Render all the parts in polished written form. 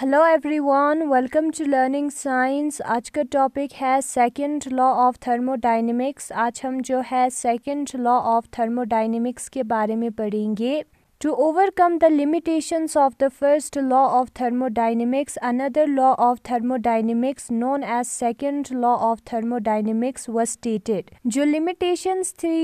Hello everyone, welcome to learning science. आज का topic है सेकंड लॉ ऑफ थर्मोडायनेमिक्स। आज हम जो है सेकंड लॉ ऑफ थर्मोडायनेमिक्स के बारे में पढ़ेंगे। To overcome the limitations of the first law of thermodynamics, another law of thermodynamics known as second law of thermodynamics was stated. जो limitations थी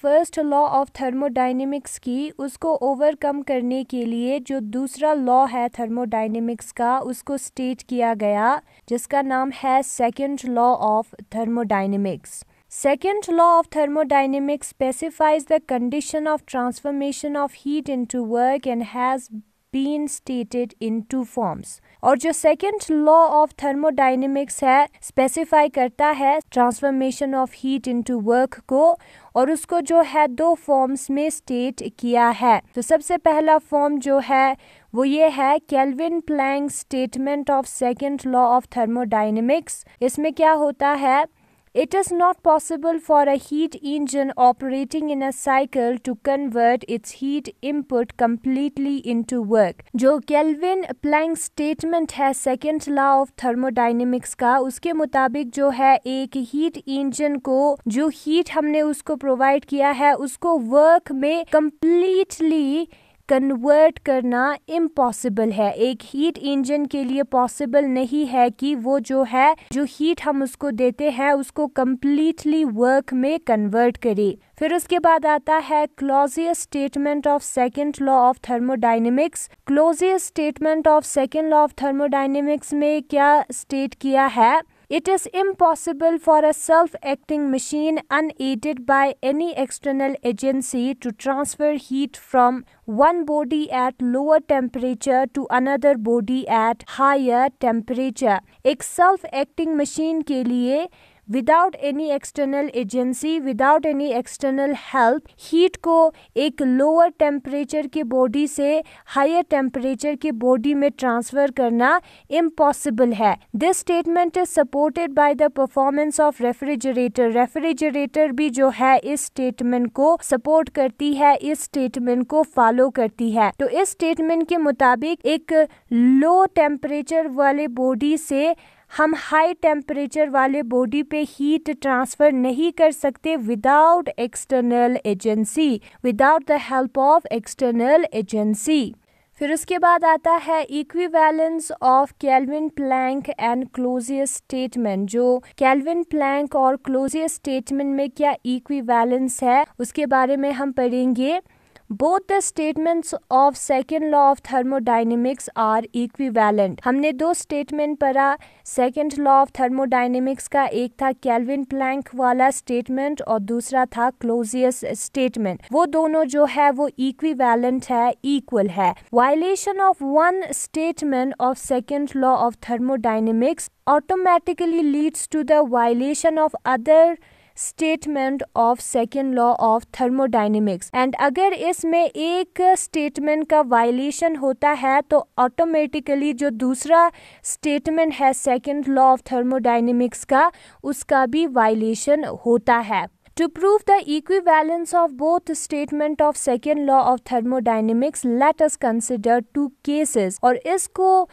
फर्स्ट लॉ ऑफ थर्मोडायनेमिक्स की, उसको overcome करने के लिए जो दूसरा लॉ है थर्मोडायनेमिक्स का, उसको स्टेट किया गया, जिसका नाम है second law of thermodynamics. Second law of thermodynamics specifies the condition of transformation of heat into work and has been stated in two forms. और जो second law of thermodynamics है, specify करता है transformation of heat into work को, और उसको जो है दो फॉर्म्स में स्टेट किया है. तो सबसे पहला फॉर्म जो है वो ये है Kelvin Planck statement of second law of thermodynamics. इसमें क्या होता है? It is not possible for a heat engine operating in a cycle to convert its heat input completely into work. जो केल्विन प्लैंक स्टेटमेंट है second law of thermodynamics का, उसके मुताबिक जो है एक हीट इंजन को जो हीट हमने उसको प्रोवाइड किया है उसको वर्क में completely कन्वर्ट करना इम्पॉसिबल है. एक हीट इंजन के लिए पॉसिबल नहीं है कि वो जो है जो हीट हम उसको देते हैं उसको कम्प्लीटली वर्क में कन्वर्ट करे. फिर उसके बाद आता है Clausius statement of second law of thermodynamics. Clausius statement of second law of thermodynamics में क्या स्टेट किया है? It is impossible for a self-acting machine unaided by any external agency to transfer heat from one body at lower temperature to another body at higher temperature. एक self-acting machine के लिए without any external agency, without any external help, heat को एक lower temperature के body से higher temperature के body में transfer करना इम्पॉसिबल है. This statement is supported by the performance of refrigerator. Refrigerator भी जो है इस स्टेटमेंट को सपोर्ट करती है, इस स्टेटमेंट को फॉलो करती है. तो इस स्टेटमेंट के मुताबिक एक लो टेम्परेचर वाले बॉडी से हम हाई टेम्परेचर वाले बॉडी पे हीट ट्रांसफ़र नहीं कर सकते without external agency, without the help of external agency. फिर उसके बाद आता है equivalence of Kelvin Planck and Clausius statement. जो केल्विन प्लैंक और क्लॉजियस स्टेटमेंट में क्या इक्विवेलेंस है उसके बारे में हम पढ़ेंगे. Both the statements of second law of thermodynamics are equivalent. हमने दो स्टेटमेंट पढ़ा सेकेंड लॉ ऑफ थर्मोडायनेमिक्स का. एक था केल्विन प्लैंक वाला स्टेटमेंट और दूसरा था क्लॉजियस स्टेटमेंट. वो दोनों जो है वो इक्विवेलेंट है, इक्वल है. Violation of one statement of second law of thermodynamics automatically leads to the violation of other statement of second law of thermodynamics. And अगर इसमें एक स्टेटमेंट का वायलेशन होता है तो ऑटोमेटिकली जो दूसरा स्टेटमेंट है सेकेंड लॉ ऑफ थर्मोडायनेमिक्स का, उसका भी वायलेशन होता है. To prove the equivalence of both statement of second law of thermodynamics, let us consider two cases. और इसको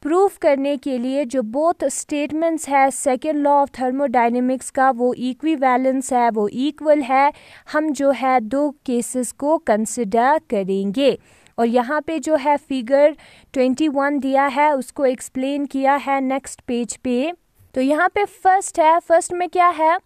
प्रूफ करने के लिए जो बोथ स्टेटमेंट्स है सेकेंड लॉ ऑफ थर्मोडायनेमिक्स का वो इक्विवेलेंस है, वो इक्वल है, हम जो है दो केसेस को कंसिडर करेंगे. और यहाँ पे जो है फिगर 21 दिया है उसको एक्सप्लेन किया है नेक्स्ट पेज पे. तो यहाँ पे फर्स्ट है, फर्स्ट में क्या है?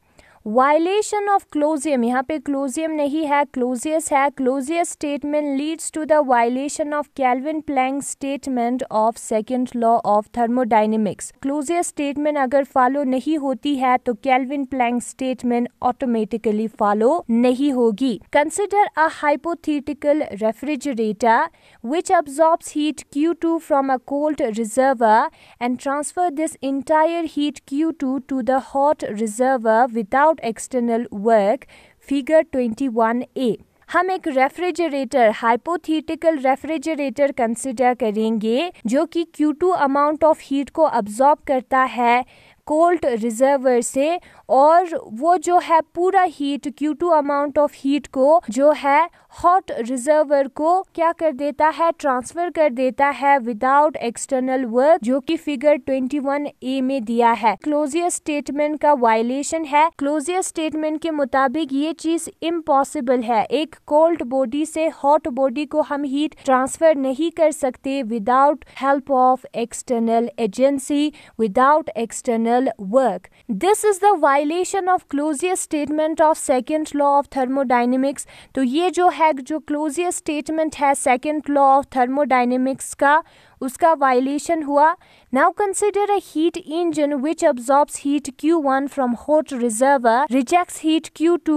Violation of Clausium. यहाँ पे क्लोजियम नहीं है, क्लोजियस है. Clausius statement leads to the violation of Kelvin Planck statement of second law of thermodynamics. Clausius statement अगर फॉलो नहीं होती है तो Kelvin Planck statement automatically follow नहीं होगी. Consider a hypothetical refrigerator which absorbs heat Q2 from a cold reservoir and transfer this entire heat Q2 to the hot reservoir without external work. Figure 21A. हम एक refrigerator, hypothetical refrigerator consider करेंगे जो कि Q2 amount of heat को absorb करता है cold reservoir से, और वो जो है पूरा heat Q2 amount of heat को जो है हॉट रिजर्वर को क्या कर देता है, ट्रांसफर कर देता है विदाउट एक्सटर्नल वर्क, जो कि फिगर 21A में दिया है। क्लोजियर स्टेटमेंट का वायलेशन है। क्लोजियर स्टेटमेंट के मुताबिक ये चीज इम्पॉसिबल है। एक कोल्ड बॉडी से हॉट बॉडी को हम हीट ट्रांसफर नहीं कर सकते without help of external agency, without external work. This is the violation of Clausius statement of second law of thermodynamics. तो ये जो है, जो क्लोजियर स्टेटमेंट है सेकेंड लॉ ऑफ थर्मोडायनेमिक्स का, उसका वायलेशन हुआ। Now consider a heat engine which absorbs heat Q1 from hot reservoir, rejects heat Q2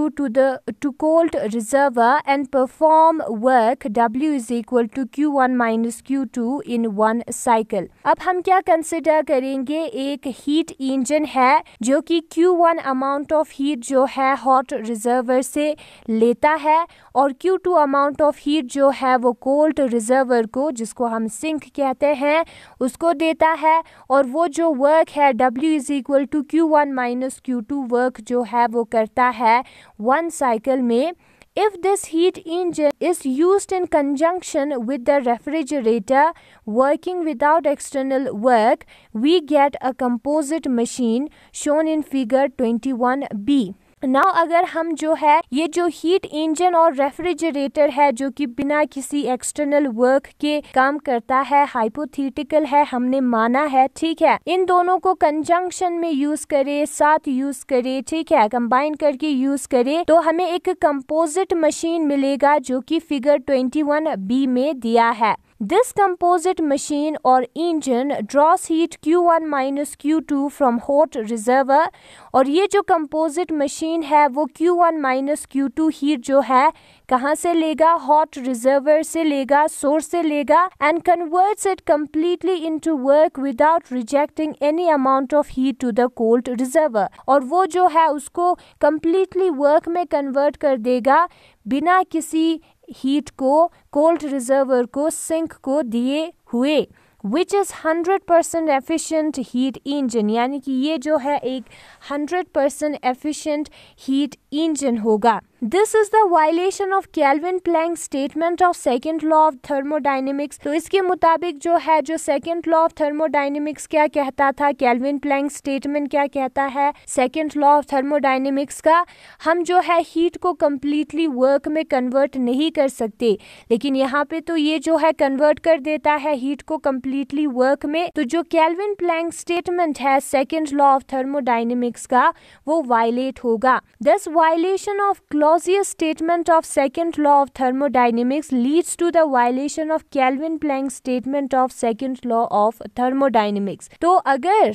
to cold reservoir and perform work W is equal to Q1 minus Q2 in one cycle। अब हम क्या consider करेंगे, एक heat engine है जो कि Q1 amount of heat जो है हॉट रिजर्वर से लेता है और Q2 अमाउंट ऑफ हीट जो है वो कोल्ड रिजर्वर को, जिसको हम सिंक कहते हैं, उसको देता है। और वो जो वर्क है W is equal to Q1 minus Q2 work जो है वो करता है वन साइकिल में। If this heat engine is used in conjunction with the refrigerator working without external work, we get a composite machine shown in figure 21B। Now अगर हम जो है ये जो हीट इंजन और रेफ्रिजरेटर है जो कि बिना किसी एक्सटर्नल वर्क के काम करता है, हाइपोथेटिकल है, हमने माना है, ठीक है, इन दोनों को कंजंक्शन में यूज करे, साथ यूज करे, ठीक है, कंबाइन करके यूज करे, तो हमें एक कंपोजिट मशीन मिलेगा जो कि फिगर 21B में दिया है। This composite machine or engine draws heat Q1 minus Q2 from hot reservoir। और ये जो composite machine है वो Q1 minus Q2 heat जो है कहाँ से लेगा, hot reservoir से लेगा, source से लेगा, and converts it completely into work without rejecting any amount of heat to the cold reservoir। और वो जो है उसको completely work में convert कर देगा बिना किसी हीट को, कोल्ड रिजर्वर को, सिंक को दिए हुए, which is 100% efficient heat engine. यानी कि ये जो है एक 100% एफिशिएंट हीट इंजन होगा। This is the violation of Kelvin Planck statement of second law of thermodynamics. तो इसके मुताबिक जो है, जो सेकेंड लॉ ऑफ थर्मोडायनेमिक्स क्या कहता था, केल्विन प्लैंक स्टेटमेंट क्या कहता है सेकेंड लॉ ऑफ थर्मोडायनेमिक्स का, हम जो है हीट को कम्प्लीटली वर्क में कन्वर्ट नहीं कर सकते, लेकिन यहाँ पे तो ये जो है कन्वर्ट कर देता है हीट को कम्प्लीटली वर्क में। तो जो केल्विन प्लैंक स्टेटमेंट है सेकेंड लॉ ऑफ थर्मोडायनेमिक्स का, वो वायलेट होगा। This violation of Clausius statement of second law of thermodynamics leads to the violation of Kelvin-Planck statement of second law of thermodynamics। तो अगर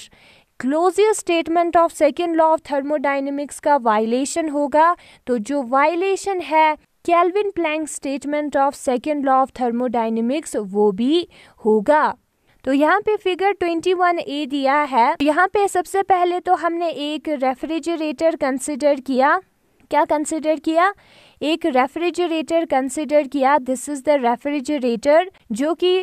Clausius statement of second law of thermodynamics का violation होगा, तो जो violation है Kelvin-Planck statement of second law of thermodynamics वो भी होगा। तो यहाँ पे फिगर 21A दिया है। यहाँ पे सबसे पहले तो हमने एक रेफ्रिजरेटर कंसिडर किया। क्या कंसिडर किया? एक रेफ्रिजरेटर कंसिडर किया। दिस इज द रेफ्रिजरेटर जो कि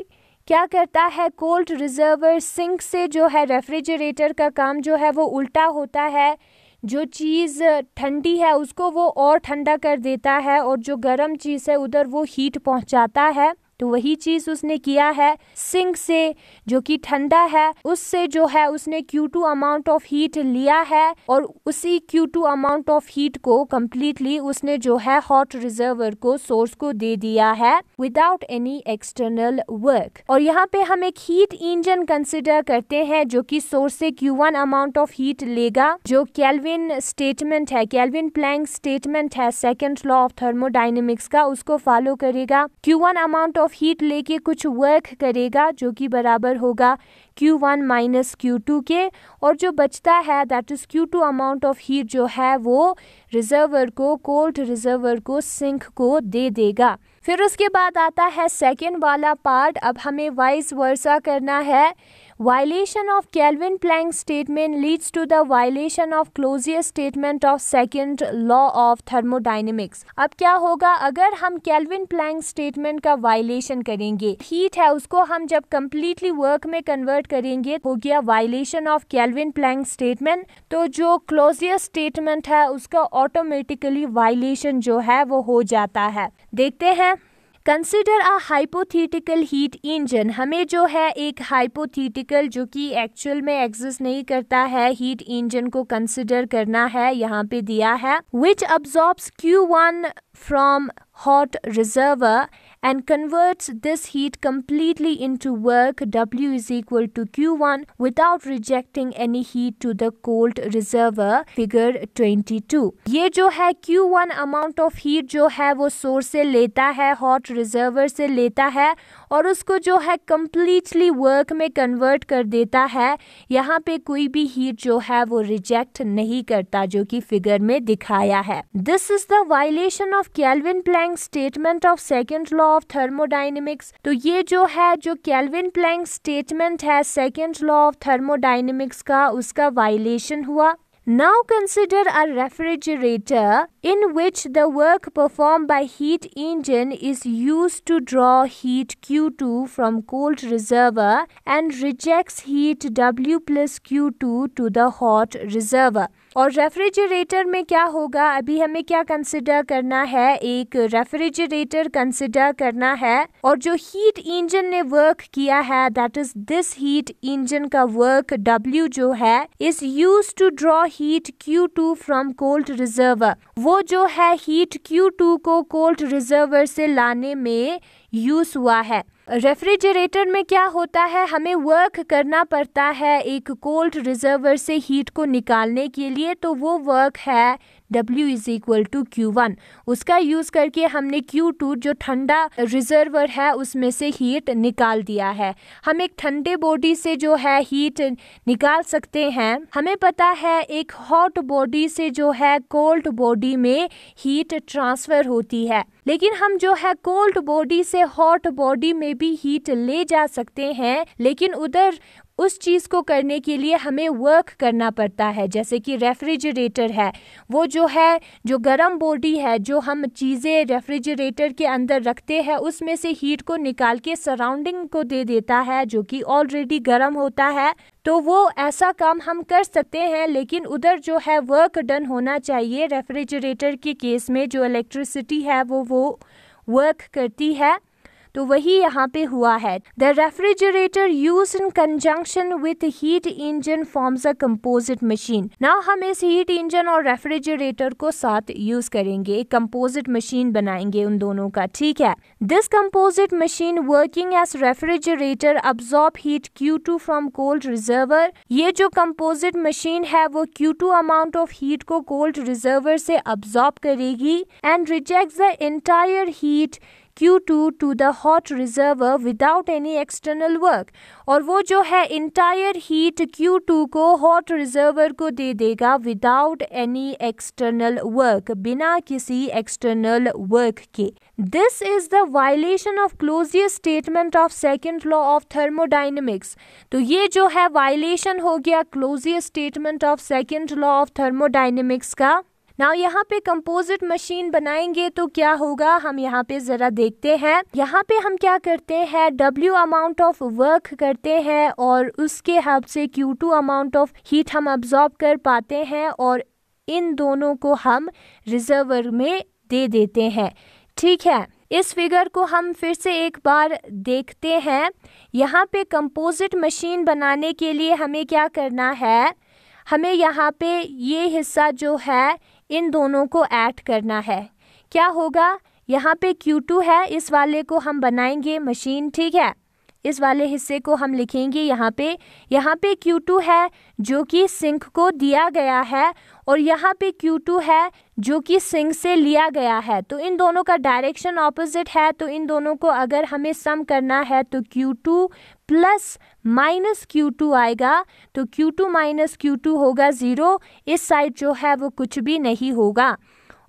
क्या करता है, कोल्ड रिजर्वर सिंक से जो है रेफ्रिजरेटर का काम जो है वो उल्टा होता है। जो चीज़ ठंडी है उसको वो और ठंडा कर देता है और जो गर्म चीज़ है उधर वो हीट पहुंचाता है। तो वही चीज़ उसने किया है, सिंक से जो कि ठंडा है उससे जो है उसने Q2 अमाउंट ऑफ हीट लिया है और उसी Q2 अमाउंट ऑफ हीट को कम्प्लीटली उसने जो है हॉट रिजर्वर को, सोर्स को दे दिया है विदाउट एनी एक्सटर्नल वर्क। और यहाँ पे हम एक हीट इंजन कंसिडर करते हैं जो कि सोर्स से Q1 अमाउंट ऑफ हीट लेगा। जो केल्विन स्टेटमेंट है, केल्विन प्लैंक स्टेटमेंट है सेकेंड लॉ ऑफ थर्मोडायनेमिक्स का, उसको फॉलो करेगा। Q1 अमाउंट ऑफ हीट लेके कुछ वर्क करेगा जो कि बराबर होगा Q1 माइनस Q2 के, और जो बचता है that is Q2 amount of heat जो है वो रिजर्वर को, कोल्ड रिजर्वर को, सिंक को दे देगा। फिर उसके बाद आता है सेकेंड वाला पार्ट। अब हमें वाइस वर्सा करना है। Violation of Kelvin-Planck statement leads to the violation of Clausius statement of second law of thermodynamics. अब क्या होगा अगर हम Kelvin-Planck statement का violation करेंगे, हीट है उसको हम जब completely work में convert करेंगे हो गया violation of Kelvin-Planck statement, तो जो Clausius statement है उसका automatically violation जो है वो हो जाता है. देखते हैं. Consider a hypothetical heat engine. हमें जो है एक हाइपोथेटिकल जो कि एक्चुअल में एग्जिस्ट नहीं करता है हीट इंजन को कंसिडर करना है. यहाँ पे दिया है which absorbs Q1 from hot reservoir and converts this heat completely into work W is equal to Q1 without rejecting any heat to the cold reservoir. Figure 22. ये जो है Q1 amount of heat जो है वो source से लेता है, hot reservoir से लेता है और उसको जो है completely work में convert कर देता है. यहाँ पे कोई भी heat जो है वो reject नहीं करता जो कि फिगर में दिखाया है. This is the violation of Kelvin-Planck statement of second law of thermodynamics. तो ये जो है जो Kelvin-Planck स्टेटमेंट है सेकेंड लॉ ऑफ थर्मोडाइनमिक्स का उसका वायलेशन हुआ. Now consider a refrigerator in which the work performed by heat engine is used to draw heat Q2 from cold reservoir and rejects heat W plus Q2 to the hot reservoir. और refrigerator में क्या होगा, अभी हमें क्या consider करना है, एक रेफ्रिजरेटर कंसिडर करना है और जो हीट इंजन ने वर्क किया है that is this heat engine का वर्क W जो है is used to draw heat Q2 from cold reservoir. वो जो है हीट Q2 को कोल्ड रिजर्वर से लाने में यूज हुआ है. रेफ्रिजरेटर में क्या होता है, हमें वर्क करना पड़ता है एक कोल्ड रिजर्वर से हीट को निकालने के लिए, तो वो वर्क है W is equal to Q1. उसका यूज़ करके हमने Q2 जो ठंडा रिजर्वर है उसमें से हीट निकाल दिया है. हम एक ठंडे बॉडी से जो है हीट निकाल सकते हैं. हमें पता है एक हॉट बॉडी से जो है कोल्ड बॉडी में हीट ट्रांसफ़र होती है, लेकिन हम जो है कोल्ड बॉडी से हॉट बॉडी में भी हीट ले जा सकते हैं, लेकिन उधर उस चीज़ को करने के लिए हमें वर्क करना पड़ता है. जैसे कि रेफ्रिजरेटर है, वो जो है जो गर्म बॉडी है जो हम चीज़ें रेफ्रिजरेटर के अंदर रखते हैं उसमें से हीट को निकाल के सराउंडिंग को दे देता है जो कि ऑलरेडी गर्म होता है. तो वो ऐसा काम हम कर सकते हैं, लेकिन उधर जो है वर्क डन होना चाहिए. रेफ्रिजरेटर के केस में जो इलेक्ट्रिसिटी है वो वर्क करती है, तो वही यहाँ पे हुआ है. The refrigerator use in conjunction with heat engine forms a composite machine. Now हम इस हीट इंजन और रेफ्रिजरेटर को साथ यूज करेंगे, एक कंपोजिट मशीन बनाएंगे उन दोनों का. ठीक है. This composite machine working as refrigerator absorb heat Q2 from cold reservoir. ये जो कंपोजिट मशीन है वो Q2 अमाउंट ऑफ हीट को कोल्ड रिजर्वर से अब्सॉर्ब करेगी and rejects the entire heat Q2 to the hot reservoir without any external work. और वो जो है entire heat Q2 को hot reservoir को दे देगा without any external work, बिना किसी external work के. This is the violation of Clausius statement of second law of thermodynamics. तो ये जो है violation हो गया Clausius statement of second law of thermodynamics का. नाउ यहाँ पे कंपोजिट मशीन बनाएंगे तो क्या होगा, हम यहाँ पे ज़रा देखते हैं. यहाँ पे हम क्या करते हैं, W अमाउंट ऑफ वर्क करते हैं और उसके हेल्प से Q2 अमाउंट ऑफ हीट हम अब्जॉर्ब कर पाते हैं और इन दोनों को हम रिजर्वर में दे देते हैं. ठीक है. इस फिगर को हम फिर से एक बार देखते हैं. यहाँ पे कंपोजिट मशीन बनाने के लिए हमें क्या करना है, हमें यहाँ पे ये हिस्सा जो है इन दोनों को ऐड करना है. क्या होगा, यहाँ पे Q2 है, इस वाले को हम बनाएंगे मशीन. ठीक है. इस वाले हिस्से को हम लिखेंगे यहाँ पे Q2 है जो कि सिंक को दिया गया है और यहाँ पे Q2 है जो कि सिंक से लिया गया है. तो इन दोनों का डायरेक्शन ऑपोजिट है, तो इन दोनों को अगर हमें सम करना है तो Q2 प्लस माइनस Q2 आएगा. तो Q2 माइनस Q2 होगा 0. इस साइड जो है वो कुछ भी नहीं होगा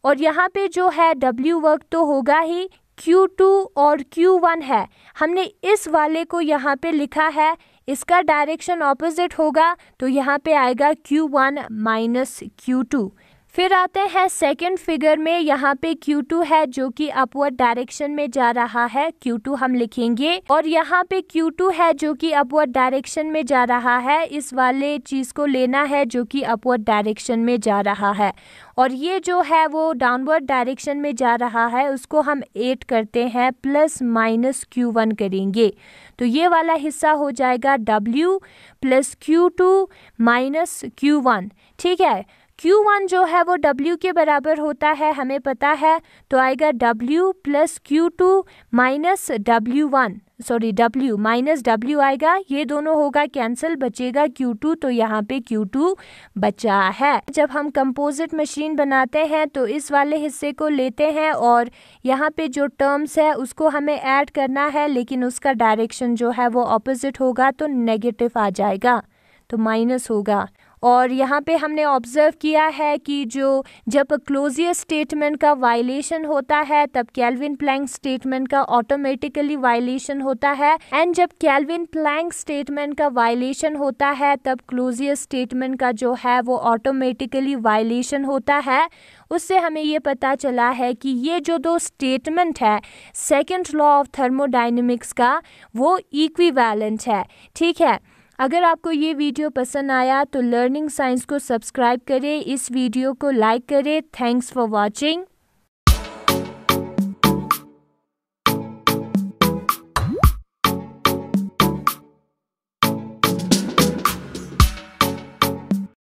और यहाँ पे जो है W वर्क तो होगा ही. Q2 और Q1 है, हमने इस वाले को यहाँ पे लिखा है, इसका डायरेक्शन ऑपोजिट होगा तो यहाँ पे आएगा Q1 माइनस Q2। फिर आते हैं सेकंड फिगर में, यहाँ पे Q2 है जो कि अपवर्ड डायरेक्शन में जा रहा है, Q2 हम लिखेंगे, और यहाँ पे Q2 है जो कि अपवर्ड डायरेक्शन में जा रहा है। इस वाले चीज़ को लेना है जो कि अपवर्ड डायरेक्शन में जा रहा है, और ये जो है वो डाउनवर्ड डायरेक्शन में जा रहा है, उसको हम 8 करते हैं प्लस माइनस Q1 करेंगे, तो ये वाला हिस्सा हो जाएगा W plus Q2 minus Q1। ठीक है, Q1 जो है वो W के बराबर होता है, हमें पता है, तो आएगा W plus Q2 minus W minus W आएगा, ये दोनों होगा कैंसिल, बचेगा Q2, तो यहाँ पे Q2 बचा है। जब हम कंपोजिट मशीन बनाते हैं तो इस वाले हिस्से को लेते हैं और यहाँ पे जो टर्म्स है उसको हमें ऐड करना है, लेकिन उसका डायरेक्शन जो है वो ऑपोजिट होगा तो नेगेटिव आ जाएगा, तो माइनस होगा। और यहाँ पे हमने ऑब्जर्व किया है कि जब क्लोजियर स्टेटमेंट का वायलेशन होता है तब केल्विन प्लैंक स्टेटमेंट का ऑटोमेटिकली वायलेशन होता है, एंड जब केल्विन प्लैंक स्टेटमेंट का वायलेशन होता है तब क्लोजियर स्टेटमेंट का जो है वो ऑटोमेटिकली वायलेशन होता है। उससे हमें ये पता चला है कि ये जो दो स्टेटमेंट है सेकेंड लॉ ऑफ थर्मोडायनेमिक्स का, वो इक्विवेलेंट है। ठीक है, अगर आपको ये वीडियो पसंद आया तो लर्निंग साइंस को सब्सक्राइब करें, इस वीडियो को लाइक करें। Thanks for watching.